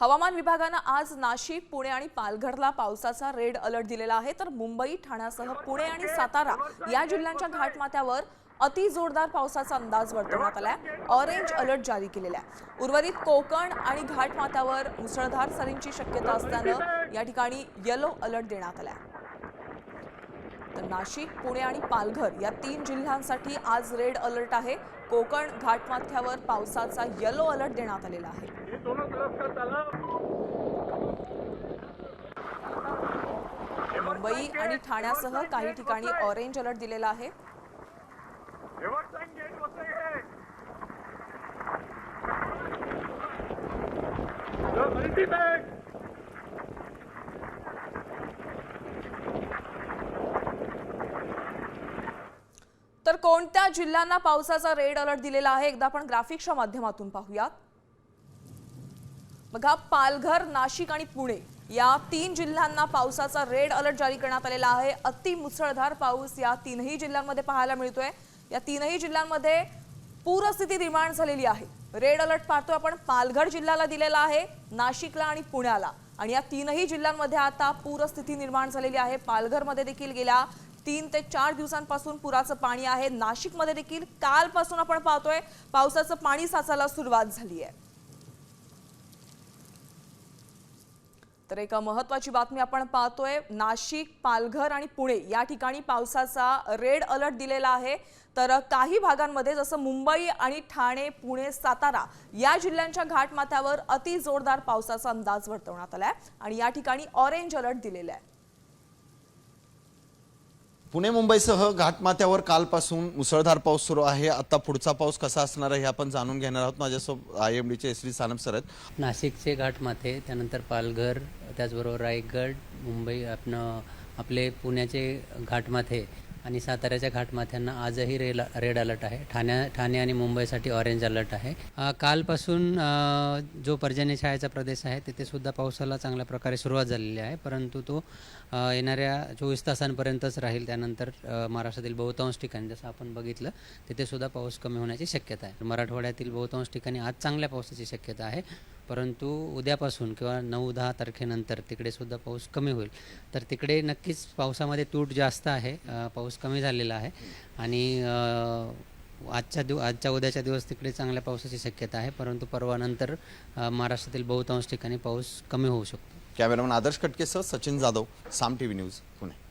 हवामान विभागानं आज नाशिक, पुणे आणि पालघरला पावसाचा रेड अलर्ट दिलेला आहे, तर मुंबई, ठाण्यासह पुणे आणि सातारा या जिल्ह्यांच्या घाटमाथ्यावर अति जोरदार पावसाचा अंदाज वर्तवण्यात आलाय। ऑरेंज अलर्ट जारी केलेला आहे। उर्वरित कोकण आणि घाटमाथ्यावर मुसळधार सरींची शक्यता असल्यानं या ठिकाणी येलो अलर्ट देण्यात आलाय। तर नाशिक, पुणे आणि पालघर या 3 जिल्ह्यांसाठी आज रेड अलर्ट आहे। कोकण घाटमाथ्यावर पावसाचा येलो अलर्ट देण्यात आलेला आहे। मुंबई आणि ठाण्यासह काही ठिकाणी ऑरेंज अलर्ट दिलेला आहे। तर कोणत्या जिल्ह्यांना पावसाचा रेड अलर्ट दिलेला आहे एकदा आपण ग्राफिक्सच्या माध्यमातून पाहूयात। बघा, पालघर, नाशिक आणि पुणे या 3 जिल्ह्यांना पावसाचा रेड अलर्ट जारी करण्यात आलेला आहे। अति मुसळधार पाऊस या 3ही जिल्ह्यांमध्ये पाहायला मिळतोय। या 3ही जिल्ह्यांमध्ये पूरस्थिती निर्माण झालेली आहे। रेड अलर्ट पाहतोय आपण पालघर जिल्ह्याला दिलेला आहे, नाशिकला आणि पुण्याला, आणि या 3ही जिल्ह्यांमध्ये आता पूरस्थिती निर्माण झालेली आहे। पालघरमध्ये देखील गेल्या 3 ते 4 दिवसांपासून पुराचं पाणी आहे। नाशिकमध्ये देखील कालपासून आपण पाहतोय पावसाचं पाणी साचायला सुरुवात झाली आहे। तर एक महत्त्वाची बातमी आपण पाहतोय, नाशिक, पालघर आणि पुणे या ठिकाणी पावसाचा रेड अलर्ट दिलेला आहे। तर काही भागांमध्ये जसं मुंबई आणि ठाणे, पुणे, सातारा या जिल्ह्यांच्या घाटमाथ्यावर अति जोरदार पावसाचा अंदाज वर्तवण्यात आलाय आणि या ठिकाणी ऑरेंज अलर्ट दिलेला आहे। पुणे मुंबईसह घाटमाथ्यावर कालपासून मुसळधार पाऊस सुरू आहे। आता पुढचा पाऊस कसा असणार आहे हे आपण जाणून घेणार आहोत। माझ्यासोबत IMDचे एसडी सानप सर आहेत। नाशिकचे घाटमाथे, त्यानंतर पालघर, त्याचबरोबर रायगड, मुंबई, आपले पुण्याचे घाटमाथे आणि साताऱ्याच्या घाटमाथ्यांना आजही रेड अलर्ट आहे। ठाणे आणि मुंबईसाठी ऑरेंज अलर्ट आहे। कालपासून जो पर्जन्य छायाचा प्रदेश आहे तिथे सुद्धा पावसाला चांगल्या प्रकारे सुरुवात झालेली आहे, परंतु तो येणाऱ्या 24 तासांपर्यंतच राहील। त्यानंतर महाराष्ट्रातील बहुतांश ठिकाणी जसं आपण बघितलं तिथे सुद्धा पाऊस कमी होण्याची शक्यता आहे। मराठवाड्यातील बहुतांश ठिकाणी आज चांगल्या पावसाची शक्यता आहे, परंतु उद्यापासून किंवा 9-10 तारखेनंतर तिकडे सुद्धा पाऊस कमी होईल। तर तिकडे नक्कीच पावसामध्ये तूट जास्त आहे, पाऊस कमी झालेला आहे आणि आजच्या उद्याच्या दिवस तिकडे चांगल्या पावसाची शक्यता आहे, परंतु परवानंतर महाराष्ट्रातील बहुतांश ठिकाणी पाऊस कमी होऊ शकतो। कॅमेरामन आदर्श कटकेसह सचिन जाधव, साम TV न्यूज, पुणे।